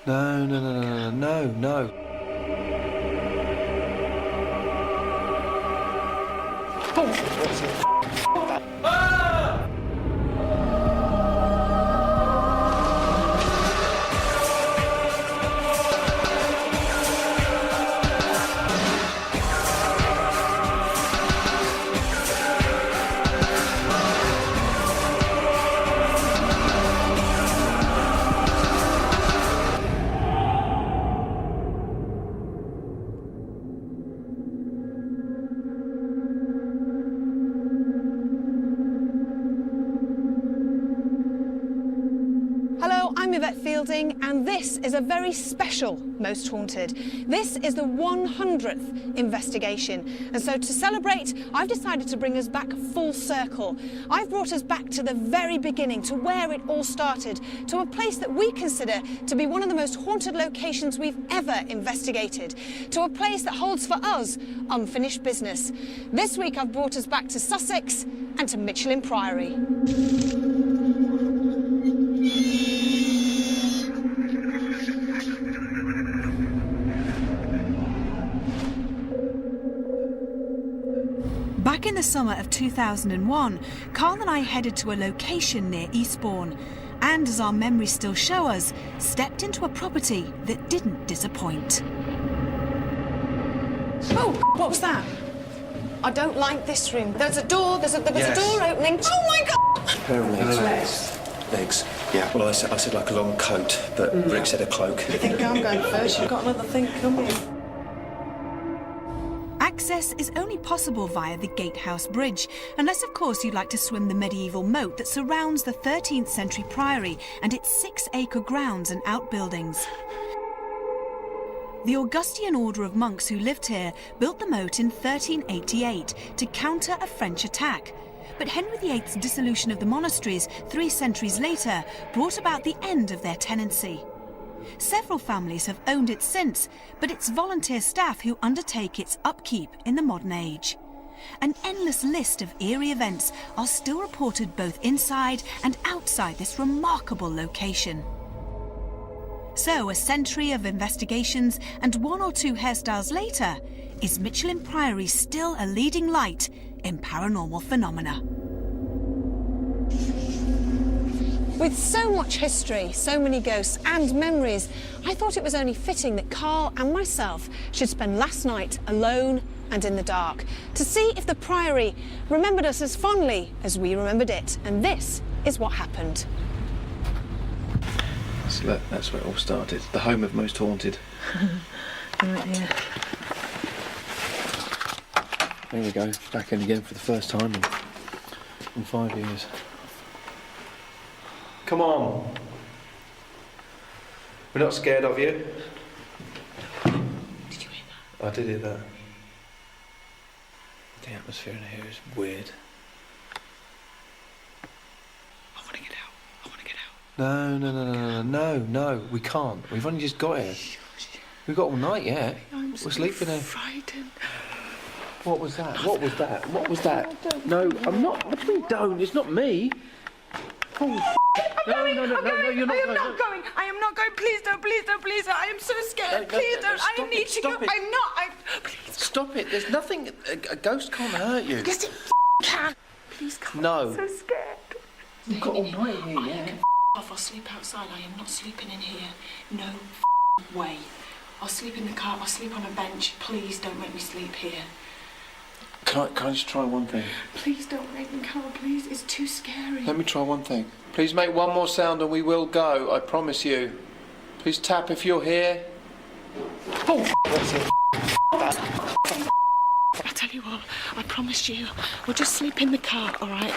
No, no, no, no, no, no. And this is a very special Most Haunted. This is the 100th investigation, and so to celebrate, I've decided to bring us back full circle. I've brought us back to the very beginning, to where it all started, to a place that we consider to be one of the most haunted locations we've ever investigated, to a place that holds for us unfinished business. This week I've brought us back to Sussex and to Michelham Priory. Back in the summer of 2001, Carl and I headed to a location near Eastbourne, and as our memories still show us, stepped into a property that didn't disappoint. Oh, what was that? I don't like this room. There's a door, there was a door opening. Oh my God! Pair of legs. Legs. Yeah, well, I said like a long coat, but Rick said a cloak. I think I'm going first. You've got another thing coming. Access is only possible via the Gatehouse Bridge, unless of course you'd like to swim the medieval moat that surrounds the 13th century priory and its 6-acre grounds and outbuildings. The Augustinian order of monks who lived here built the moat in 1388 to counter a French attack. But Henry VIII's dissolution of the monasteries 3 centuries later brought about the end of their tenancy. Several families have owned it since, but it's volunteer staff who undertake its upkeep in the modern age. An endless list of eerie events are still reported both inside and outside this remarkable location. So, a century of investigations and 1 or 2 hairstyles later, is Michelham Priory still a leading light in paranormal phenomena? With so much history, so many ghosts and memories, I thought it was only fitting that Carl and myself should spend last night alone and in the dark to see if the Priory remembered us as fondly as we remembered it. And this is what happened. So that's where it all started. The home of Most Haunted. Right here. There we go. Back in again for the first time in 5 years. Come on. We're not scared of you. Did you hear that? I did hear that. The atmosphere in here is weird. I want to get out. I want to get out. No, no, no, no, no, no, no. We can't. We've only just got here. We've got all night yet. I'm so We're sleeping here. frightened. What was that? What was that? What was that? No, I'm not. What do you mean don't? It's not me. Oh, no, you're not going. I am not going. I am not going. Please don't. Please don't. Please don't. I am so scared. Please don't. I need to go. I'm not. Please. Stop it. There's nothing. A ghost can't hurt you. Yes, it can. Please come. No. I'm so scared. We've got all night here, yeah. I'll sleep outside. I am not sleeping in here. No way. I'll sleep in the car. I'll sleep on a bench. Please don't make me sleep here. Can I just try one thing? Please don't make me go, please. It's too scary. Let me try one thing. Please make one more sound and we will go. I promise you. Please tap if you're here. Oh, that's it. I tell you what, I promise you, we'll just sleep in the car, all right?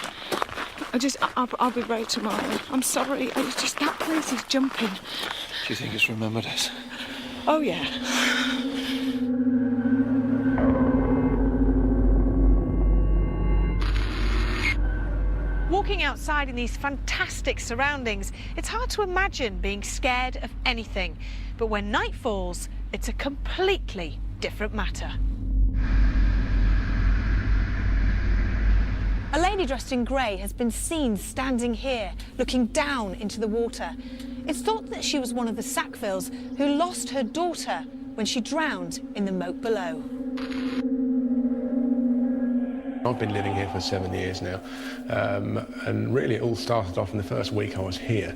I'll be ready tomorrow. I'm sorry. It's just that place is jumping. Do you think it's remembered us? Oh, yeah. Walking outside in these fantastic surroundings, it's hard to imagine being scared of anything. But when night falls, it's a completely different matter. A lady dressed in grey has been seen standing here, looking down into the water. It's thought that she was one of the Sackvilles who lost her daughter when she drowned in the moat below. I've been living here for 7 years now, and really it all started off in the first week I was here.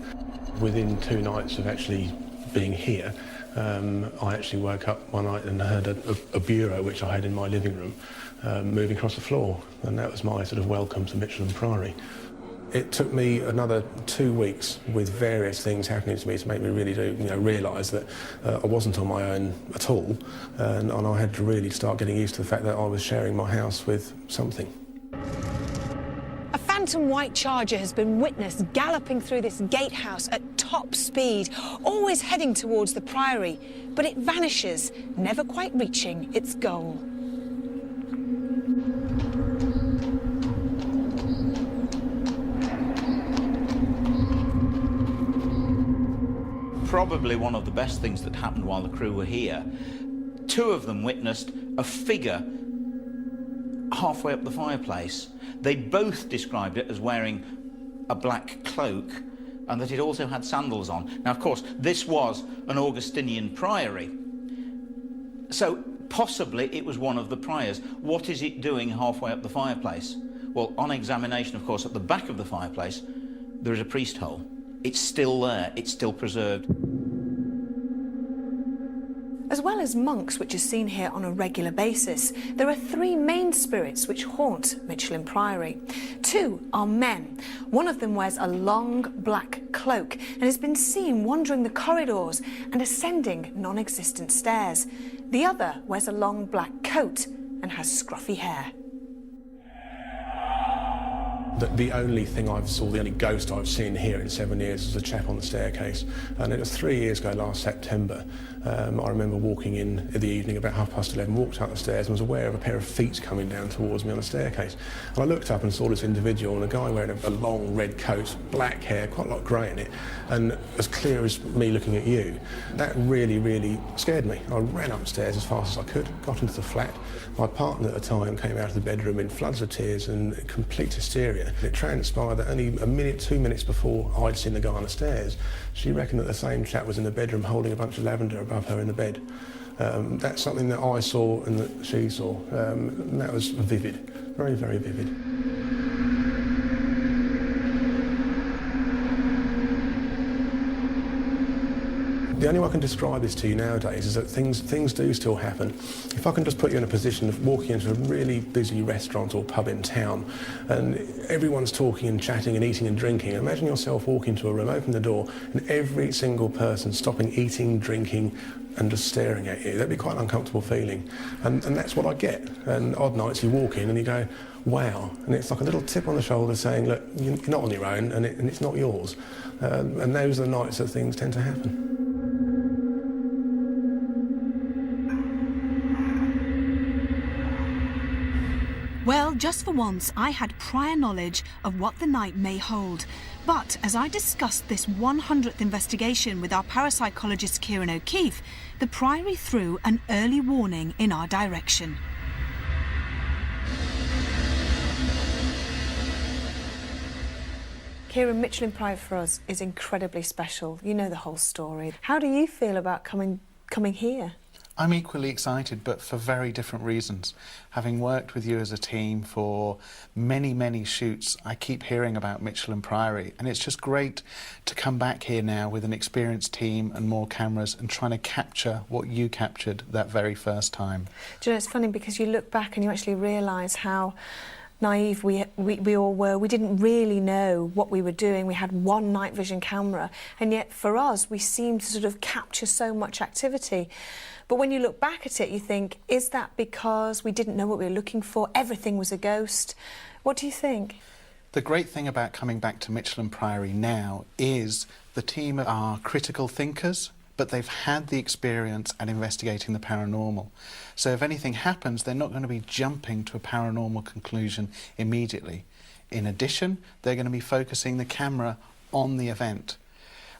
Within 2 nights of actually being here, I actually woke up one night and heard a bureau which I had in my living room moving across the floor, and that was my sort of welcome to Michelham Priory. It took me another 2 weeks with various things happening to me to make me really realise that I wasn't on my own at all, and I had to really start getting used to the fact that I was sharing my house with something. A phantom white Charger has been witnessed galloping through this gatehouse at top speed, always heading towards the Priory, but it vanishes, never quite reaching its goal. Probably one of the best things that happened while the crew were here. 2 of them witnessed a figure halfway up the fireplace. They both described it as wearing a black cloak and that it also had sandals on. Now, of course, this was an Augustinian priory, so possibly it was one of the priors. What is it doing halfway up the fireplace? Well, on examination, of course, at the back of the fireplace, there is a priest hole. It's still there, it's still preserved. As well as monks, which are seen here on a regular basis, there are 3 main spirits which haunt Michelham Priory. 2 are men. One of them wears a long black cloak and has been seen wandering the corridors and ascending non-existent stairs. The other wears a long black coat and has scruffy hair. The only thing the only ghost I've seen here in 7 years was a chap on the staircase. And it was 3 years ago, last September. I remember walking in the evening about 11:30, walked up the stairs and was aware of a pair of feet coming down towards me on the staircase. And I looked up and saw this individual, and a guy wearing a long red coat, black hair, quite a lot of grey in it, and as clear as me looking at you. That really, really scared me. I ran upstairs as fast as I could, got into the flat. My partner at the time came out of the bedroom in floods of tears and complete hysteria. It transpired that only a minute, 2 minutes before I'd seen the guy on the stairs, she reckoned that the same chap was in the bedroom holding a bunch of lavender above her in the bed. That's something that I saw and that she saw. And that was vivid, very, very vivid. The only way I can describe this to you nowadays is that things do still happen. If I can just put you in a position of walking into a really busy restaurant or pub in town and everyone's talking and chatting and eating and drinking, imagine yourself walking into a room, open the door, and every single person stopping eating, drinking, and just staring at you. That'd be quite an uncomfortable feeling. And that's what I get. And odd nights you walk in and you go, wow. And it's like a little tip on the shoulder saying, look, you're not on your own and it's not yours. And those are the nights that things tend to happen. Well, just for once, I had prior knowledge of what the night may hold. But as I discussed this 100th investigation with our parapsychologist Kieran O'Keefe, the Priory threw an early warning in our direction. Kieran, Michelham Priory for us is incredibly special. You know the whole story. How do you feel about coming here? I'm equally excited, but for very different reasons. Having worked with you as a team for many, many shoots, I keep hearing about Michelham Priory, and it's just great to come back here now with an experienced team and more cameras and trying to capture what you captured that very first time. Do you know, it's funny because you look back and you actually realise how naive we all were. We didn't really know what we were doing. We had one night vision camera, and yet for us, we seemed to sort of capture so much activity. But when you look back at it, you think, is that because we didn't know what we were looking for? Everything was a ghost. What do you think? The great thing about coming back to Michelham Priory now is the team are critical thinkers, but they've had the experience at investigating the paranormal. So if anything happens, they're not going to be jumping to a paranormal conclusion immediately. In addition, they're going to be focusing the camera on the event,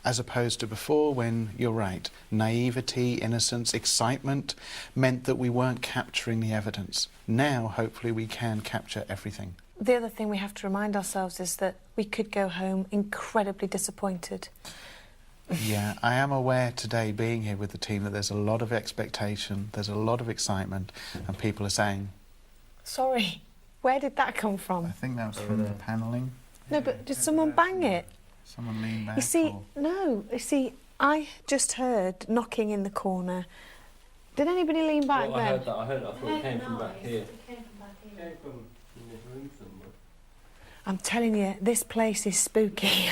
as opposed to before when, you're right, naivety, innocence, excitement meant that we weren't capturing the evidence. Now, hopefully, we can capture everything. the other thing we have to remind ourselves is that we could go home incredibly disappointed. Yeah, I am aware today, being here with the team, that there's a lot of expectation, there's a lot of excitement, and people are saying... Sorry, where did that come I from? think that was from the panelling. No, but did someone bang it? Someone lean back. You see, or... no, you see, I just heard knocking in the corner. Did anybody lean back Well, then? I heard that. I thought it came from back here. It came from back here. It came from in this room somewhere. I'm telling you, this place is spooky.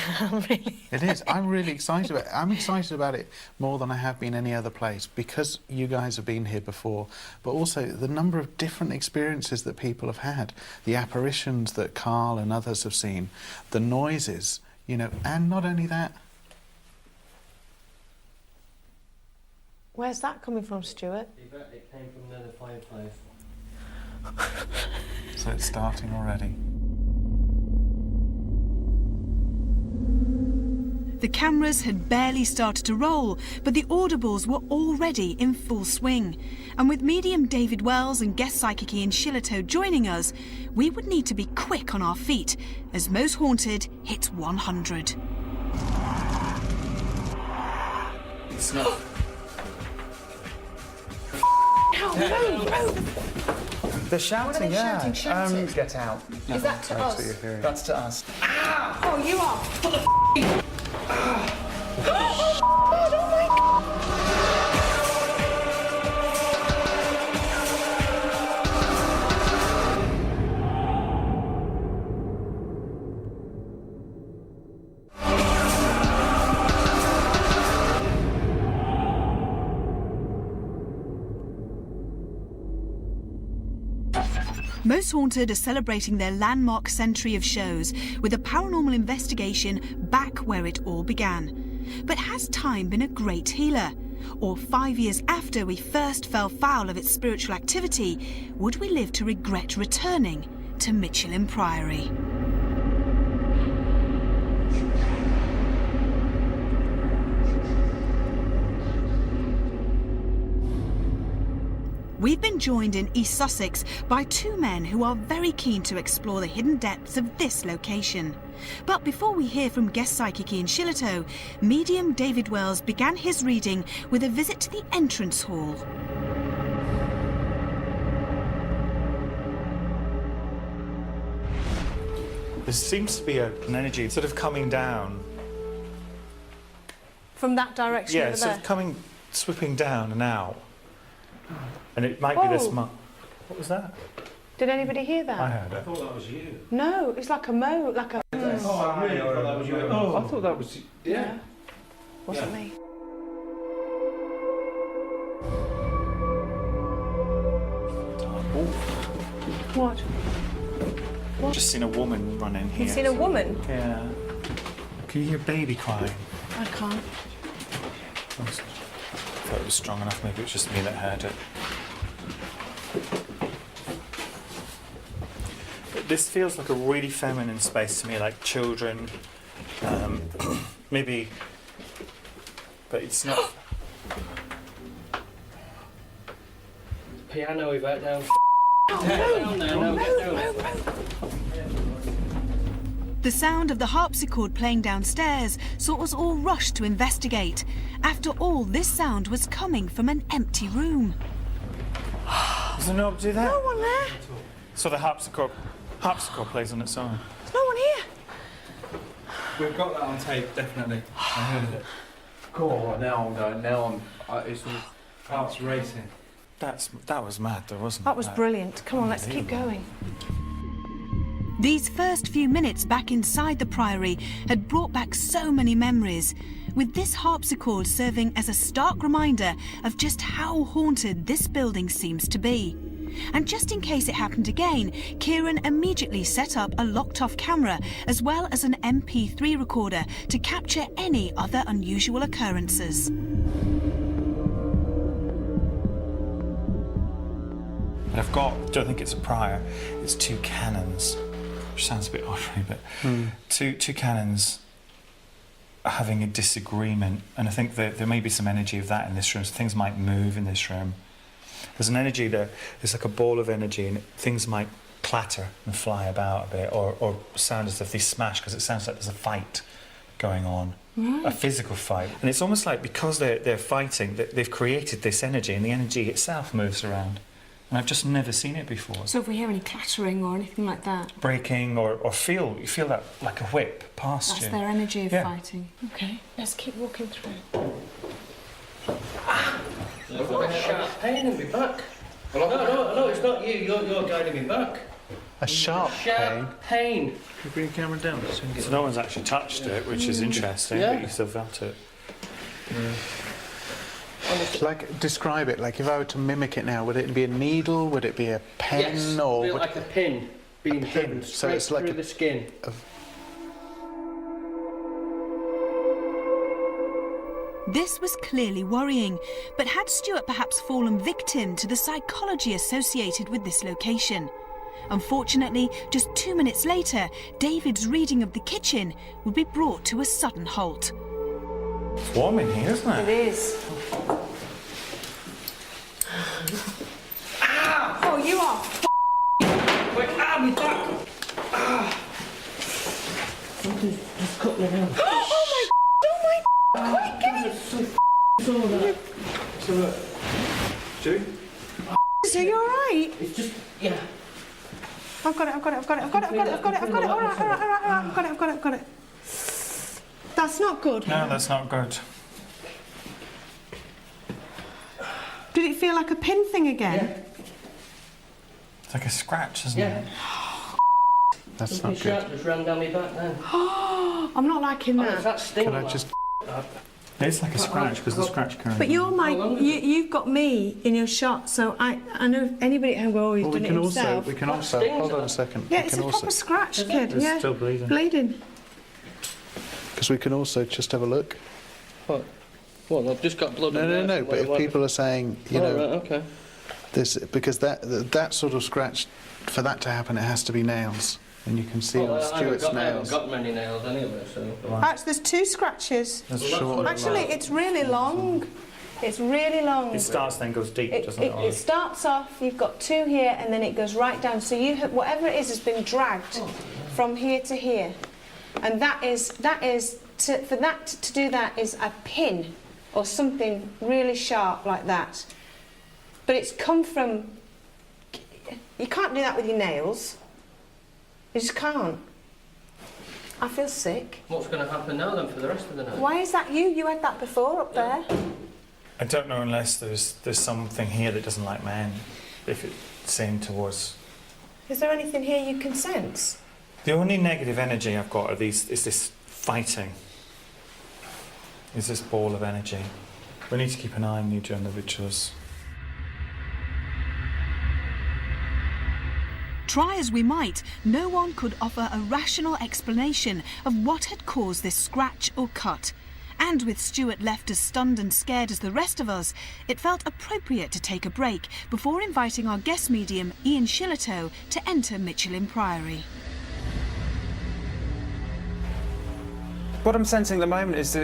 It is. I'm really excited about it. I'm excited about it more than I have been any other place, because you guys have been here before, but also the number of different experiences that people have had, the apparitions that Carl and others have seen, the noises, you know, and not only that. Where's that coming from, Stuart? It came from the fireplace. So it's starting already. The cameras had barely started to roll, but the audibles were already in full swing. And with medium David Wells and guest psychic Ian Shillito joining us, we would need to be quick on our feet as Most Haunted hits 100. It's not... They're shouting, yeah. shouting, shouting? Get out. Is that to That's what us? you're hearing. That's to us. Oh, you are. Most Haunted are celebrating their landmark century of shows with a paranormal investigation back where it all began. But has time been a great healer? Or 5 years after we first fell foul of its spiritual activity, would we live to regret returning to Michelham Priory? We've been joined in East Sussex by two men who are very keen to explore the hidden depths of this location. But before we hear from guest psychic Ian Shillito, medium David Wells began his reading with a visit to the entrance hall. There seems to be an energy sort of coming down. From that direction Yeah, over it's sort there? of coming, swooping down and out. And it might be this Whoa. monk. What was that? Did anybody hear that? I heard I it. thought that was you. No, it's like a mo, like a... Oh, I really thought that was you. Oh, I thought that was... Yeah. Wasn't Yeah. me. What? I've just seen a woman run in here. You've seen a woman? Yeah. Can you hear a baby crying? I can't. I thought it was strong enough. Maybe it was just me that heard it. But this feels like a really feminine space to me, like children. Maybe, but it's not. Piano, we've out down. Down there, no, get down. The sound of the harpsichord playing downstairs saw us all rush to investigate. After all, this sound was coming from an empty room. Does it not do that? No one there. So the harpsichord plays on its own. There's no one here. We've got that on tape, definitely. I heard it. Oh, now I'm going. Now it's all... Heart's racing. That was mad, though, wasn't it? That was brilliant. Come on, let's keep going. These first few minutes back inside the Priory had brought back so many memories, with this harpsichord serving as a stark reminder of just how haunted this building seems to be. And just in case it happened again, Kieran immediately set up a locked-off camera as well as an MP3 recorder to capture any other unusual occurrences. But don't think it's a prior, it's two canons, which sounds a bit odd, really, but two canons are having a disagreement, and I think that there may be some energy of that in this room, so things might move in this room. There's an energy there, there's like a ball of energy, and things might clatter and fly about a bit, or sound as if they smash, because it sounds like there's a fight going on, a physical fight. And it's almost like because they're fighting, that they've created this energy, and the energy itself moves around. And I've just never seen it before. So if we hear any clattering or anything like that, Breaking or you feel that like a whip past that's you. their energy of Yeah. fighting. Okay, let's keep walking through. I've got a sharp pain in my back. No, it's not you. You're guiding me back. A sharp pain. Sharp pain. Can you bring the camera down? So we can get So no one's actually touched it, which is interesting, Yeah. but you still felt it. Like, describe it. Like, if I were to mimic it now, would it be a needle? Would it be a pen? Yes, or feel would like a pin being driven So straight it's like through a- the skin. This was clearly worrying, but had Stuart perhaps fallen victim to the psychology associated with this location? Unfortunately, just 2 minutes later, David's reading of the kitchen would be brought to a sudden halt. It's warm in here, isn't it? It is. Oh, you are Wait, me back! Something's just cut me down. Stu? So you're all right? It's just, yeah. I've got it. All right. I've got it. That's not good. No, that's not good. Did it feel like a pin thing again? Yeah. It's like a scratch, isn't Yeah. it? That's Something not good. sharp just ran down my back then. I'm not liking Oh, does that. that sting? Can I like just... It's like a scratch because the scratch carries But on. you're my, How long is it? you've got me in your shot, so I know if anybody at home go, oh, he's Well, done it himself. we can also... stings Hold on it. a second. Yeah, we it's can a also... proper scratch, kid. It's Yeah, still bleeding. bleeding. Because we can also just have a look. What? Well, I've just got blood. No, but if people are saying, you know... Right, okay. This, because that sort of scratch, for that to happen, it has to be nails. And you can see on I haven't Stuart's got nails. many nails anyway, so... Actually, there's 2 scratches. That's Well, short. Actually, it's really long. It's really long. It starts then goes deep, It, doesn't it, it? it starts off, you've got 2 here, and then it goes right down. So you have, whatever it is has been dragged from here to here. And for that to do that is a pin or something really sharp like that. But it's come from, you can't do that with your nails. You just can't. I feel sick. What's going to happen now then for the rest of the night? Why is that you? You had that before up there. I don't know unless there's something here that doesn't like men. If it's aimed towards. Is there anything here you can sense? The only negative energy I've got is this fighting. Is this ball of energy. We need to keep an eye on you during the rituals. Try as we might, no one could offer a rational explanation of what had caused this scratch or cut. And with Stuart left as stunned and scared as the rest of us, it felt appropriate to take a break before inviting our guest medium, Ian Shillitoe, to enter Michelham Priory. What I'm sensing at the moment is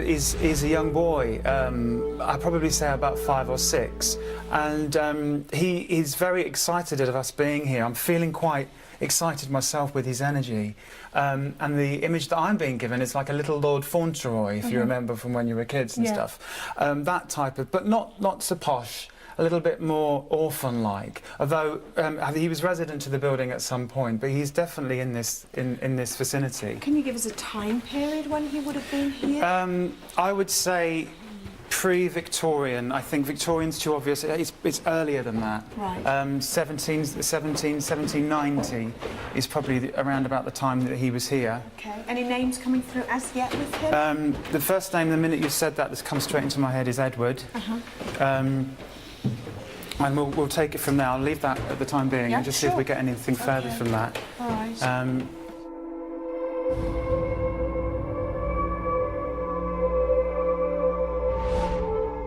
a young boy. I'd probably say about 5 or 6, and he is very excited at us being here. I'm feeling quite excited myself with his energy, and the image that I'm being given is like a little Lord Fauntleroy, if you remember from when you were kids and stuff. That type of, but not so posh. A little bit more orphan-like, although he was resident to the building at some point, but he's definitely in this vicinity. Can you give us a time period when he would have been here? I would say pre-Victorian. I think Victorian's too obvious. It's earlier than that. Right. 1790 is probably around about the time that he was here. Okay. Any names coming through as yet with him? The first name, the minute you said that, that's come straight into my head is Edward. And we'll take it from there. I'll leave that at the time being and just see if we get anything further from that. All right.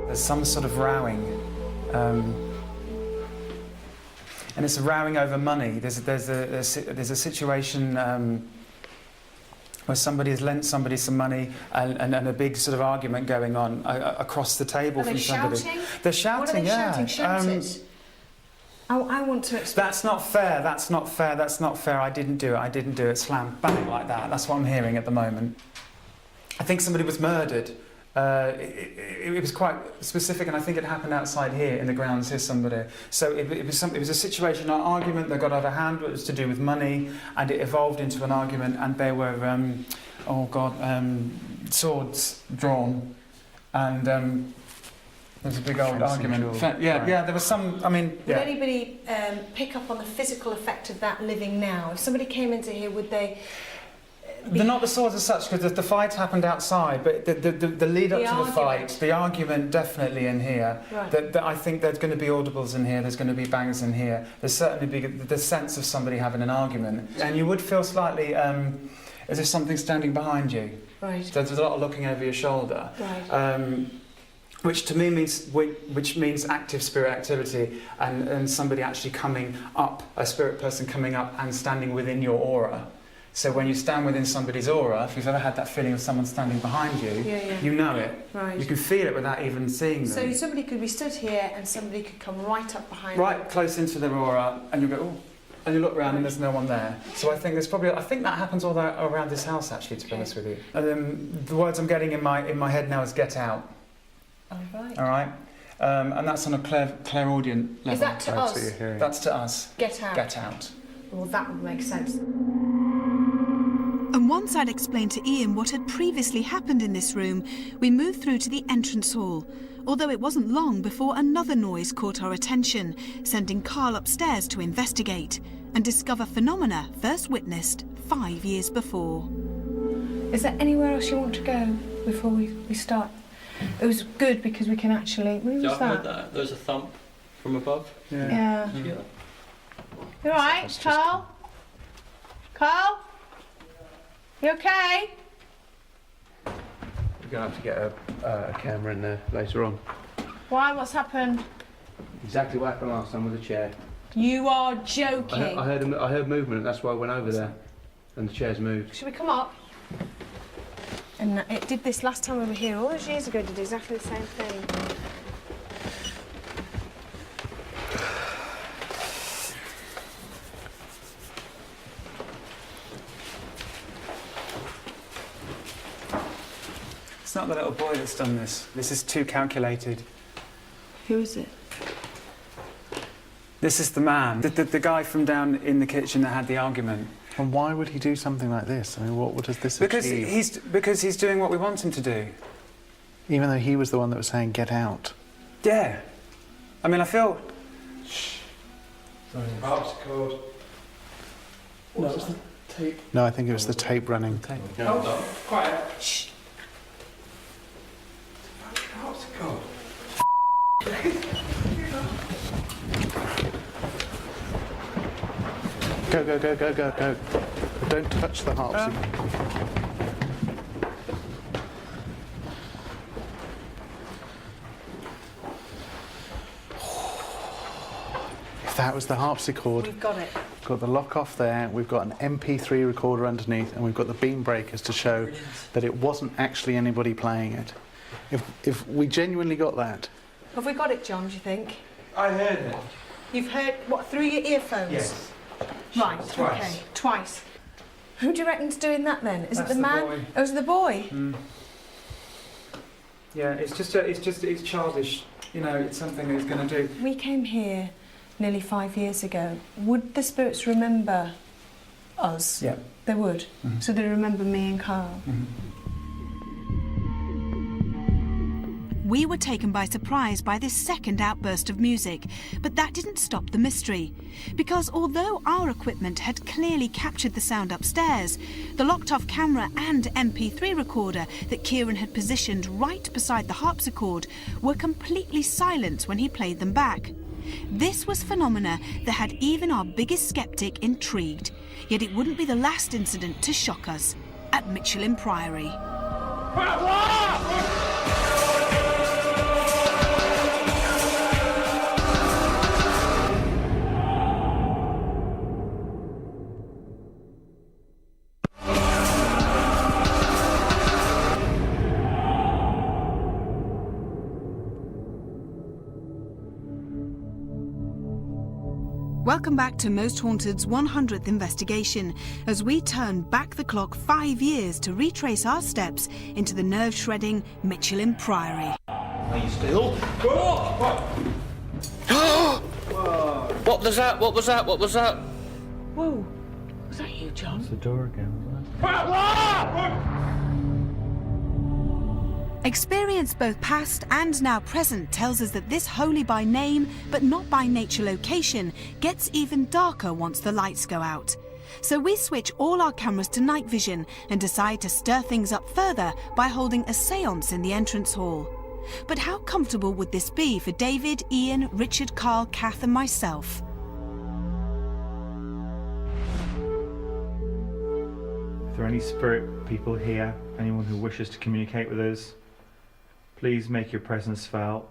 There's some sort of rowing, and it's a rowing over money. There's a situation where somebody has lent somebody some money and a big sort of argument going on across the table Are from they somebody. shouting? They're shouting, What are they yeah. shouting? Shout it. I want to explain. That's not fair. That's not fair. That's not fair. I didn't do it. I didn't do it. Slam bang like that. That's what I'm hearing at the moment. I think somebody was murdered. It was quite specific, and I think it happened outside here in the grounds. Here's somebody. So it was a situation, an argument that got out of hand. It was to do with money, and it evolved into an argument. And there were, swords drawn, and there was a big old argument. Yeah, there was some. I mean, Would anybody pick up on the physical effect of that living now? If somebody came into here, would they? They're not the swords as such, because the fight happened outside, but the lead up to the fight, the argument definitely in here. Right. That I think there's going to be audibles in here, there's going to be bangs in here. There's certainly the sense of somebody having an argument. And you would feel slightly as if something's standing behind you. Right. So there's a lot of looking over your shoulder. Right. Which to me means active spirit activity, and somebody actually coming up, a spirit person coming up and standing within your aura. So when you stand within somebody's aura, if you've ever had that feeling of someone standing behind you, you know it. Right. You can feel it without even seeing them. So somebody could be stood here and somebody could come right up behind right them. close into their aura, and you go, oh, and you look around and there's no one there. So I think that happens all around this house, actually, to be honest with you. And then the words I'm getting in my head now is get out. All right. All right. And that's on a clairaudient level. Is that to us? That's to us. Get out. Get out. Well, that would make sense. And once I'd explained to Ian what had previously happened in this room, we moved through to the entrance hall, although it wasn't long before another noise caught our attention, sending Carl upstairs to investigate and discover phenomena first witnessed 5 years before. Is there anywhere else you want to go before we start? It was good because we can actually... Where was that? There's a thump from above. Yeah. You all right, Carl? Carl? You okay? We're going to have to get a camera in there later on. Why? What's happened? Exactly what happened last time with the chair. You are joking. I heard movement, that's why I went over there. And the chair's moved. Should we come up? And it did this last time we were here. All those years ago, it did exactly the same thing. It's not the little boy that's done this. This is too calculated. Who is it? This is the man, the guy from down in the kitchen that had the argument. And why would he do something like this? I mean, what does this achieve? Because he's doing what we want him to do. Even though he was the one that was saying, get out. Yeah. I mean, I feel... Sorry. Harpsichord. No, it was the tape. No, I think it was the tape running. No, quiet. Shh. Harpsichord. Go. Don't touch the harpsichord. If that was the harpsichord. We've got it. We've got the lock off there, we've got an MP3 recorder underneath, and we've got the beam breakers to show that it wasn't actually anybody playing it. If we genuinely got that. Have we got it, John, do you think? I heard it. You've heard, what, through your earphones? Yes. Right, Twice. okay, twice. Who do you reckon's doing that then? Is That's it the man? boy. Oh, is it the boy? Mm. Yeah, it's childish. You know, it's something that he's going to do. We came here nearly 5 years ago. Would the spirits remember us? Yeah. They would? Mm-hmm. So they remember me and Carl? Mm-hmm. We were taken by surprise by this second outburst of music, but that didn't stop the mystery. Because although our equipment had clearly captured the sound upstairs, the locked-off camera and MP3 recorder that Kieran had positioned right beside the harpsichord were completely silent when he played them back. This was phenomena that had even our biggest skeptic intrigued, yet it wouldn't be the last incident to shock us at Michelham Priory. Welcome back to Most Haunted's 100th investigation, as we turn back the clock 5 years to retrace our steps into the nerve-shredding Michelham Priory. Are you still? What was that? What was that? What was that? Whoa. Was that you, John? It's the door again, wasn't it? Experience both past and now present tells us that this holy by name, but not by nature location, gets even darker once the lights go out. So we switch all our cameras to night vision and decide to stir things up further by holding a séance in the entrance hall. But how comfortable would this be for David, Ian, Richard, Carl, Kath and myself? If there are any spirit people here, anyone who wishes to communicate with us, please make your presence felt.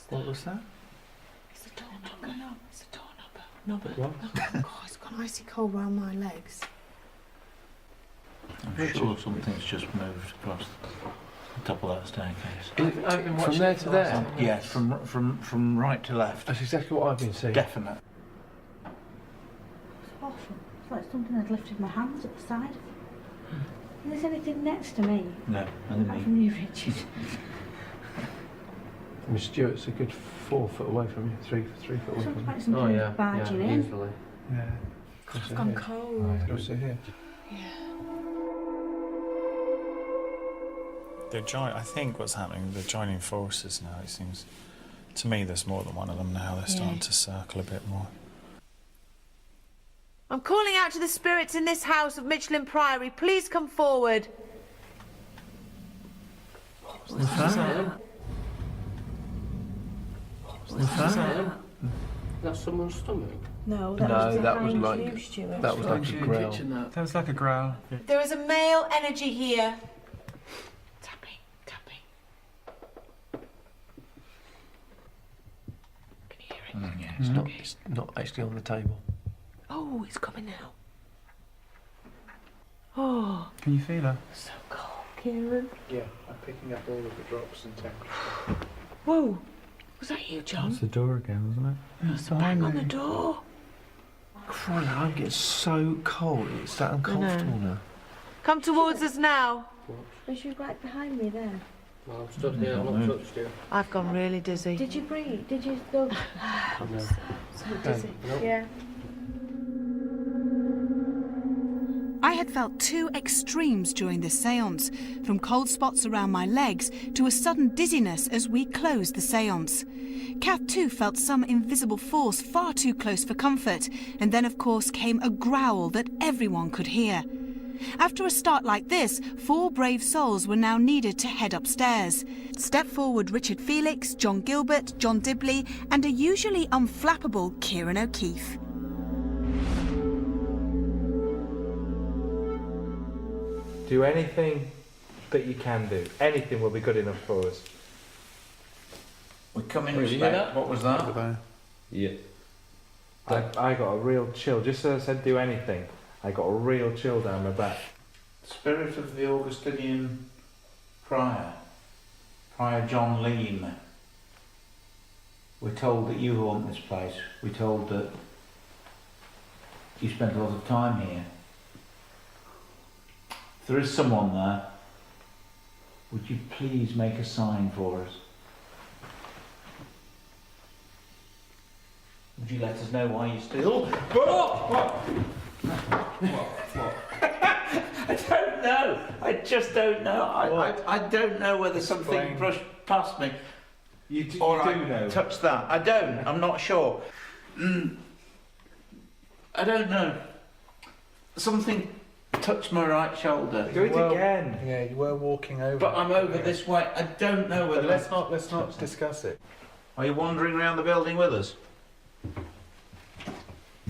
What was that? It's a doorknocker. No, it's a doorknocker. What? Oh, it's got icy cold round my legs. I'm sure something's just moved across the top of that staircase. From there to there? Yes, from right to left. That's exactly what I've been seeing. Definite. It's awful. It's like something had lifted my hands at the side. Is there anything next to me? No, nothing Apart me. from you, Richard. Miss Stewart's a good 4 foot away from you, 3 foot away Sounds from like you. something barging in. Easily. Yeah. I've gone cold. Right, go sit here. I think what's happening, they're joining forces now, it seems. To me, there's more than one of them now. They're starting to circle a bit more. I'm calling out to the spirits in this house of Michelham Priory. Please come forward. What's that? What's that? That's someone's stomach? No, that was behind like you, Stuart. that was like a growl. That was like a growl. There is a male energy here. Tapping. Can you hear it? Yeah, It's not actually on the table. Oh, it's coming now. Oh, Can you feel her? So cold, Kieran. Yeah, I'm picking up all of the drops and temperature. Whoa. Was that you, John? It's the door again, wasn't it? That's the bang on the door. Crying, I'm getting so cold. It's that uncomfortable now. come towards us now. Was you right behind me there? Well, I'm stood here. I'm not touched you. I've gone really dizzy. Did you breathe? Did you go? So dizzy. Yeah. I had felt two extremes during this séance, from cold spots around my legs to a sudden dizziness as we closed the séance. Kath too felt some invisible force far too close for comfort, and then of course came a growl that everyone could hear. After a start like this, 4 brave souls were now needed to head upstairs. Step forward Richard Felix, John Gilbert, John Dibley, and a usually unflappable Kieran O'Keefe. Do anything that you can do. Anything will be good enough for us. We come in Did you hear respect. that? What was that? Yeah. I got a real chill. Just as I said do anything, I got a real chill down my back. Spirit of the Augustinian prior, Prior John Lean. We're told that you haunt this place. We're told that you spent a lot of time here. If there is someone there, would you please make a sign for us? Would you let us know why you're still? What? I don't know. I just don't know. I don't know whether something brushed past me. You do know. Touched that. I don't. I'm not sure. I don't know. Something touched my right shoulder. Do it again. Yeah, you were walking over. But I'm over this way. I don't know whether. Let's not discuss it. Are you wandering around the building with us?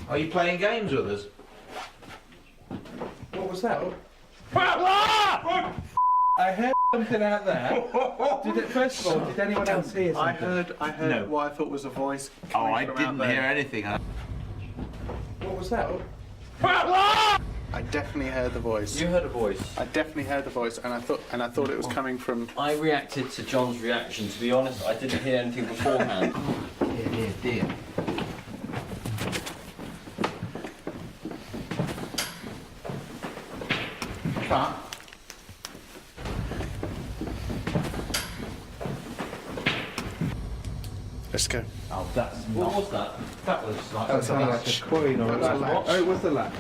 Are you playing games with us? What was that? I heard something out there. First of all, did anyone else hear something? I heard No. what I thought was a voice. Oh, coming I from didn't out there. hear anything. What was that? I definitely heard the voice. You heard a voice. I definitely heard the voice, and I thought it was coming from. I reacted to John's reaction. To be honest, I didn't hear anything beforehand. Dear. Cut. Let's go. Oh, that's what was that? That was like That's a latch. Coin or That's a latch. Oh, it was the latch.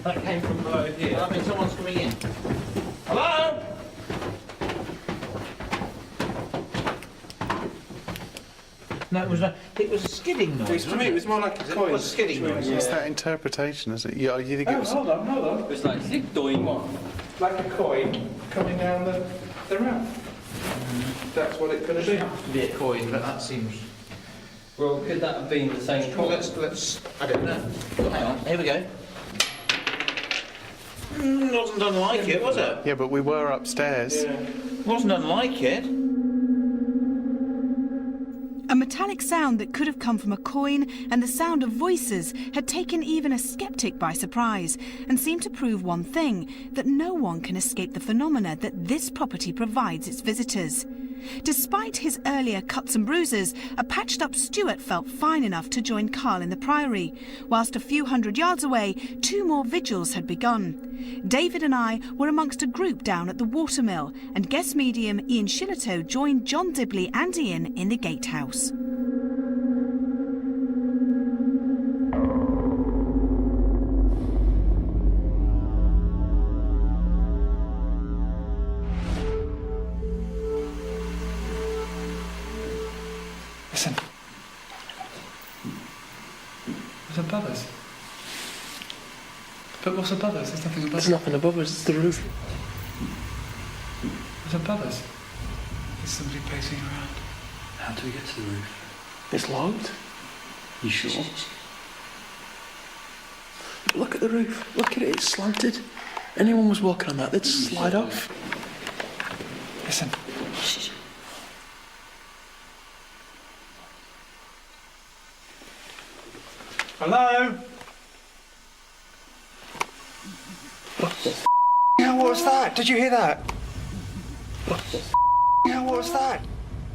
that came from below here. That means someone's coming in. Hello? No, it was a skidding noise. To me, it was more like a coin. It was a skidding noise. It's that interpretation, is it? You think it was? Hold on. It was like zig doing what? Like a coin coming down the ramp. That's what it could have been. Be a coin, but that seems. Well, could that have been the same coin? Let's. I don't know. Hang on. Here we go. Wasn't unlike it, was it? Yeah, but we were upstairs. Wasn't unlike it. A metallic sound that could have come from a coin and the sound of voices had taken even a skeptic by surprise and seemed to prove one thing, that no one can escape the phenomena that this property provides its visitors. Despite his earlier cuts and bruises, a patched-up Stuart felt fine enough to join Carl in the Priory, whilst a few hundred yards away, 2 more vigils had begun. David and I were amongst a group down at the watermill, and guest medium Ian Shillito joined John Dibley and Ian in the gatehouse. Listen. What's above us? But what's above us? There's nothing above us. There's nothing above us, it's the roof. What's above us? There's somebody pacing around. How do we get to the roof? It's locked. You sure? Look at the roof. Look at it, it's slanted. Anyone was walking on that, they'd slide off. Listen. Hello? Yeah, what was that? Did you hear that? Yeah, what was that?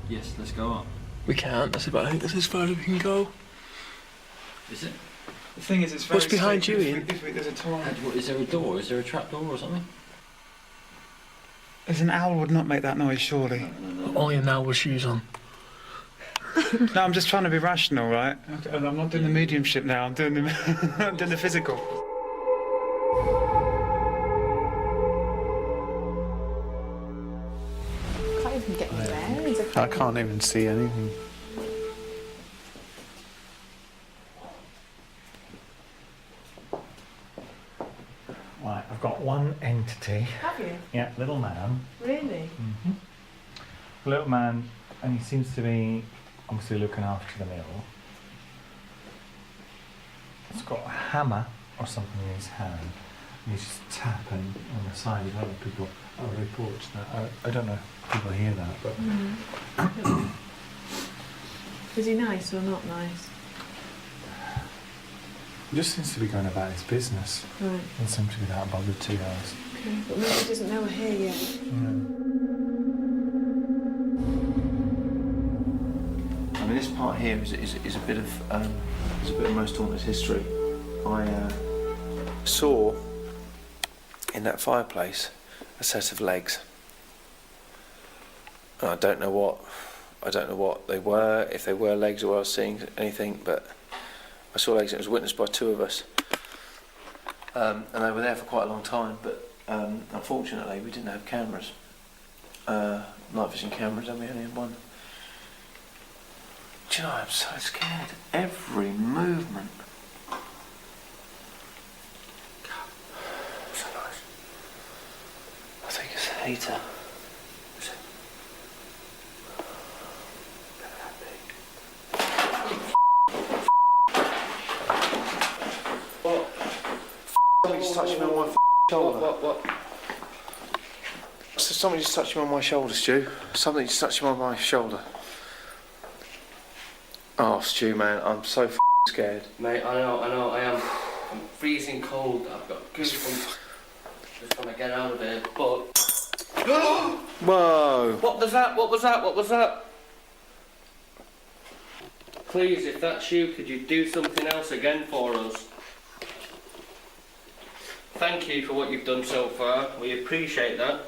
Yes, let's go up. We can't, I think that's as far as we can go. Is it? The thing is, it's very What's behind safe. you, Ian? There's a toilet. Is there a door? Is there a trap door or something? There's an owl would not make that noise, surely. Only an owl with shoes on. No, I'm just trying to be rational, right? I'm not doing the mediumship now. I'm doing the, I'm doing the physical. Can't even get your bearings. I can't even see anything. Right, I've got one entity. Have you? Yeah, little man. Really? Little man, and he seems to be obviously looking after the mill. He's got a hammer or something in his hand. And he's just tapping on the side of other people. Oh, reports that. I don't know if people hear that, but Is he nice or not nice? he just seems to be going about his business. Right. Doesn't seem to be that bothered to us. Okay. But maybe he doesn't know we're here yet. I mean, this part here is a bit of most haunted history. I saw in that fireplace a set of legs. And I don't know what they were, if they were legs or I was seeing anything, but I saw legs and it was witnessed by 2 of us. And they were there for quite a long time, but unfortunately we didn't have cameras, night vision cameras, and we only had one. Do you know, I'm so scared. Every movement. God, so nice. I think it's a heater. Is it? What? Somebody just touched me on my shoulder. What? So somebody just touched me on my shoulder, Stu. Somebody just touched me on my shoulder. Oh, Stu, man, I'm so scared. Mate, I know, I am. I'm freezing cold. I've got goosebumps. Just want to get out of here, but... Whoa! What was that? What was that? What was that? Please, if that's you, could you do something else again for us? Thank you for what you've done so far. We appreciate that.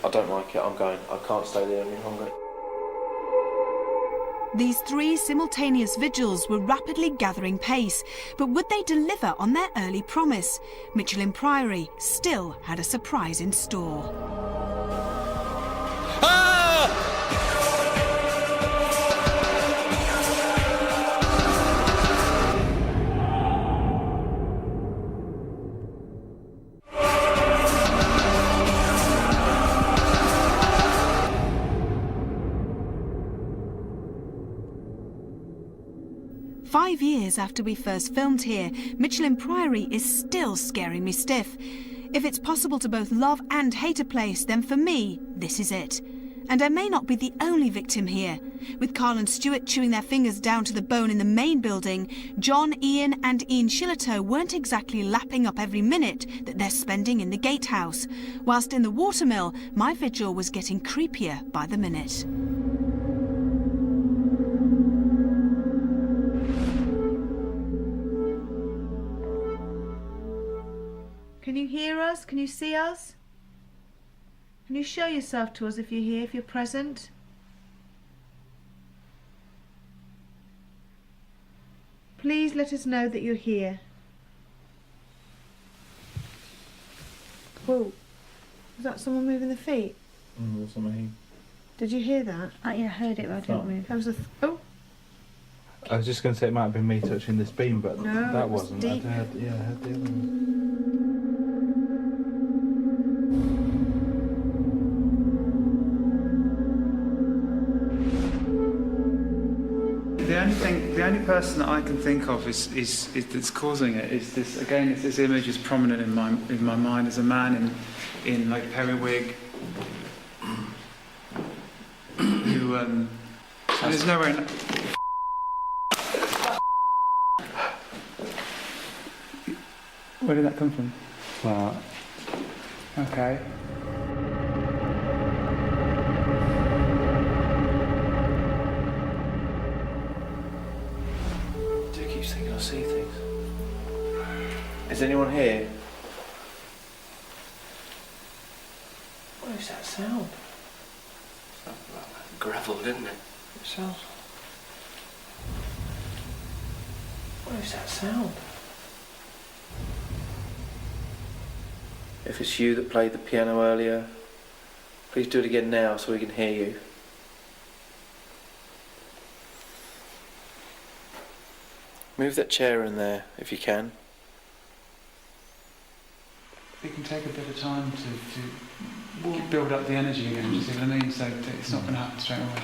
I don't like it. I'm going. I can't stay there any longer. These 3 simultaneous vigils were rapidly gathering pace, but would they deliver on their early promise? Michelham Priory still had a surprise in store. 5 years after we first filmed here, Michelham Priory is still scaring me stiff. If it's possible to both love and hate a place, then for me, this is it. And I may not be the only victim here. With Carl and Stuart chewing their fingers down to the bone in the main building, John, Ian and Ian Shillito weren't exactly lapping up every minute that they're spending in the gatehouse. Whilst in the watermill, my vigil was getting creepier by the minute. Can you hear us? Can you see us? Can you show yourself to us if you're here, if you're present? Please let us know that you're here. Whoa. Was that someone moving their feet? Did you hear that? Yeah, I heard it, but I didn't move. That was a... Oh! I was just going to say it might have been me touching this beam, but No, that it was wasn't. deep. I heard the other one. The only person that I can think of is that's causing it is this. Again, this image is prominent in my mind as a man in like periwig who and there's nowhere in. Where did that come from? Well, Okay. I do keep thinking I see things. Is anyone here? What is that sound? Gravel, didn't it? It sounds. What is that sound? If it's you that played the piano earlier, please do it again now so we can hear you. Move that chair in there if you can. It can take a bit of time to build up the energy again, do you see what I mean? So it's not going to happen straight away.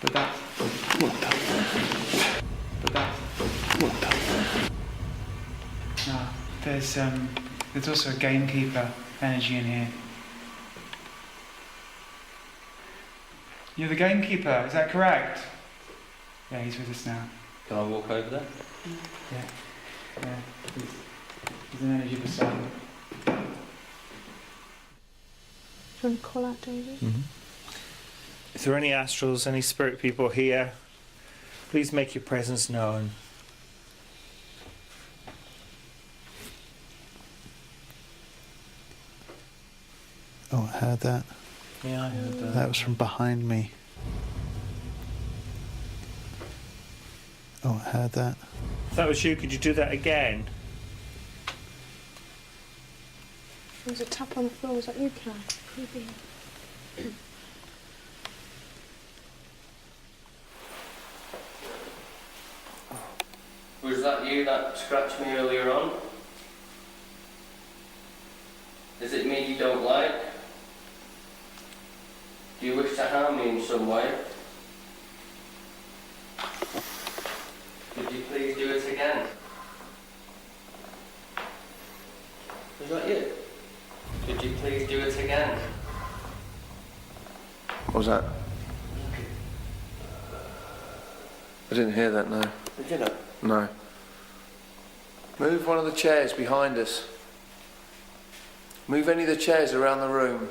But that's... No, there's also a gamekeeper energy in here. You're the gamekeeper, is that correct? Yeah, he's with us now. Can I walk over there? Yeah. There's an energy beside him. Do you want to call out, David? If there are any astrals, any spirit people here, please make your presence known. Oh, I heard that. Yeah, I heard that. That was from behind me. Oh, I heard that. If that was you, could you do that again? There was a tap on the floor. Was that you, Claire? Creepy. Was that you that scratched me earlier on? Is it me you don't like? Do you wish to harm me in some way? Could you please do it again? Was that you? Could you please do it again? What was that? I didn't hear that, no. Did you? No. Move one of the chairs behind us. Move any of the chairs around the room.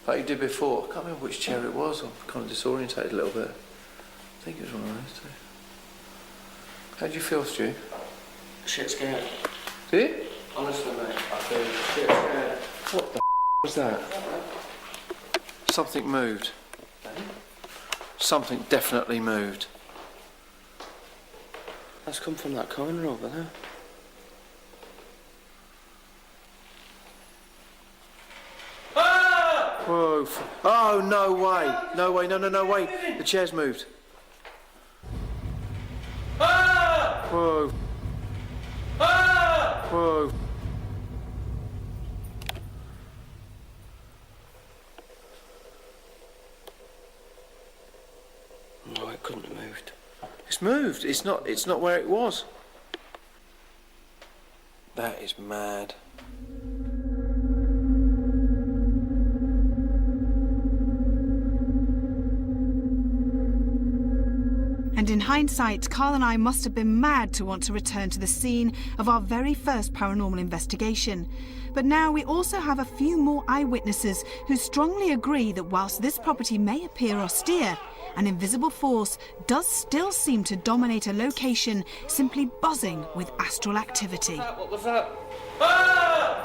Like you did before. I can't remember which chair it was. I'm kind of disorientated a little bit. I think it was one of those two. How do you feel, Stu? Shit scared. Do you? Honestly, mate, I feel shit scared. What the was that? Something moved. Something definitely moved. That's come from that corner over there. Whoa. Oh, no way. No way, no way. The chair's moved. Whoa. Whoa. No, it couldn't have moved. It's moved. It's not where it was. That is mad. And in hindsight, Carl and I must have been mad to want to return to the scene of our very first paranormal investigation. But now we also have a few more eyewitnesses who strongly agree that whilst this property may appear austere, an invisible force does still seem to dominate a location simply buzzing with astral activity. What was that?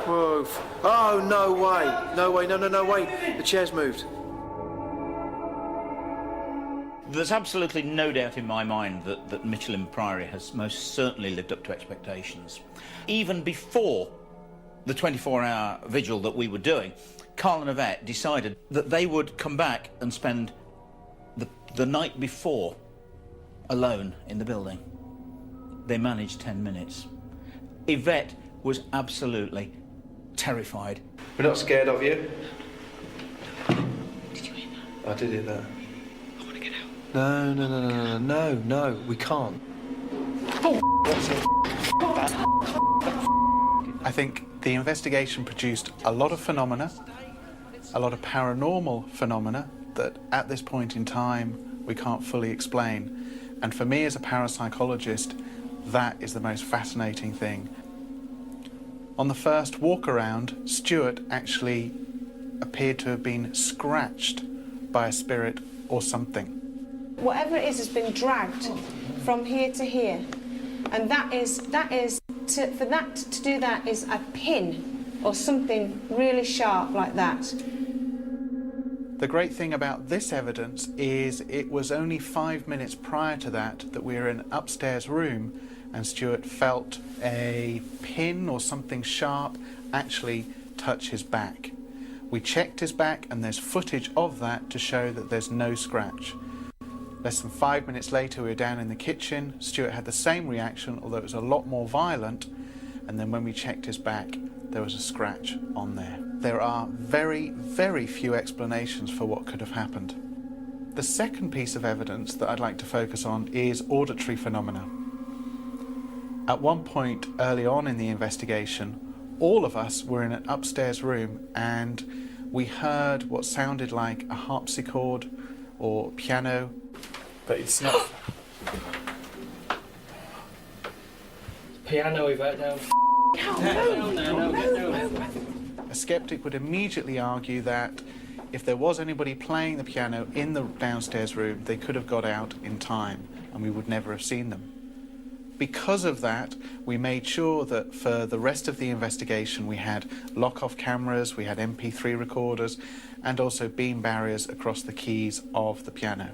Whoa. Oh, no way. No way, no way. The chair's moved. There's absolutely no doubt in my mind that Michelham Priory has most certainly lived up to expectations. Even before the 24-hour vigil that we were doing, Carl and Yvette decided that they would come back and spend the night before alone in the building. They managed 10 minutes. Yvette was absolutely terrified. We're not scared of you. Did you hear that? I did hear that. I want to get out. No, we can't. I think the investigation produced a lot of phenomena, a lot of paranormal phenomena that at this point in time we can't fully explain. And for me as a parapsychologist, that is the most fascinating thing. On the first walk around, Stuart actually appeared to have been scratched by a spirit or something. Whatever it is has been dragged from here to here. And to do that is a pin or something really sharp like that. The great thing about this evidence is it was only 5 minutes prior to that we were in an upstairs room and Stuart felt a pin or something sharp actually touch his back. We checked his back and there's footage of that to show that there's no scratch. Less than 5 minutes later we were down in the kitchen. Stuart had the same reaction, although it was a lot more violent, and then when we checked his back there was a scratch on there. There are very, very few explanations for what could have happened. The second piece of evidence that I'd like to focus on is auditory phenomena. At one point early on in the investigation, all of us were in an upstairs room and we heard what sounded like a harpsichord or piano. But it's not. Piano, we've heard down. A skeptic would immediately argue that if there was anybody playing the piano in the downstairs room, they could have got out in time and we would never have seen them. Because of that, we made sure that for the rest of the investigation we had lock-off cameras, we had MP3 recorders, and also beam barriers across the keys of the piano.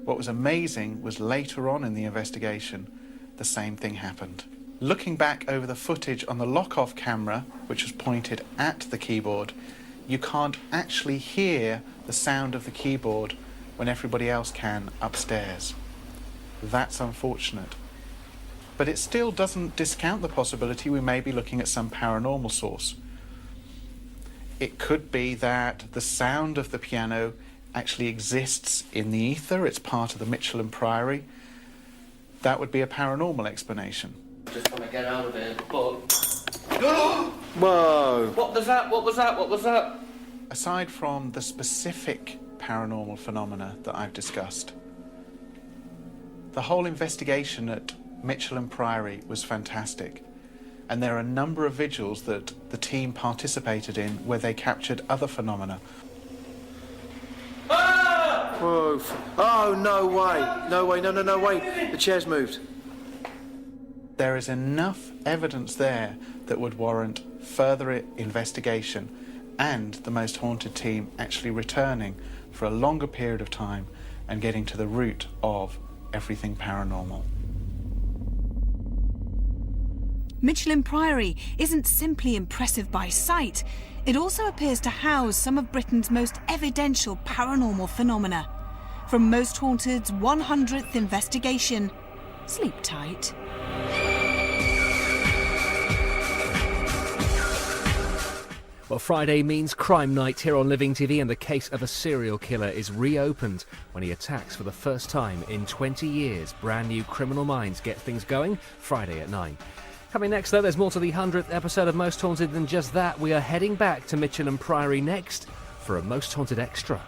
What was amazing was later on in the investigation, the same thing happened. Looking back over the footage on the lock-off camera, which was pointed at the keyboard, you can't actually hear the sound of the keyboard when everybody else can upstairs. That's unfortunate. But it still doesn't discount the possibility we may be looking at some paranormal source. It could be that the sound of the piano actually exists in the ether, it's part of the Michelham Priory. That would be a paranormal explanation. I just want to get out of here, but... Whoa! What was that? What was that? What was that? Aside from the specific paranormal phenomena that I've discussed. The whole investigation at Michelham Priory was fantastic, and there are a number of vigils that the team participated in where they captured other phenomena. Whoa. Oh, no way. No way, no way. The chair's moved. There is enough evidence there that would warrant further investigation and the Most Haunted team actually returning for a longer period of time and getting to the root of everything paranormal. Michelham Priory isn't simply impressive by sight, it also appears to house some of Britain's most evidential paranormal phenomena. From Most Haunted's 100th investigation, sleep tight. Well, Friday means crime night here on Living TV, and the case of a serial killer is reopened when he attacks for the first time in 20 years. Brand new Criminal Minds get things going Friday at 9. Coming next, though, there's more to the 100th episode of Most Haunted than just that. We are heading back to Michelham Priory next for a Most Haunted Extra.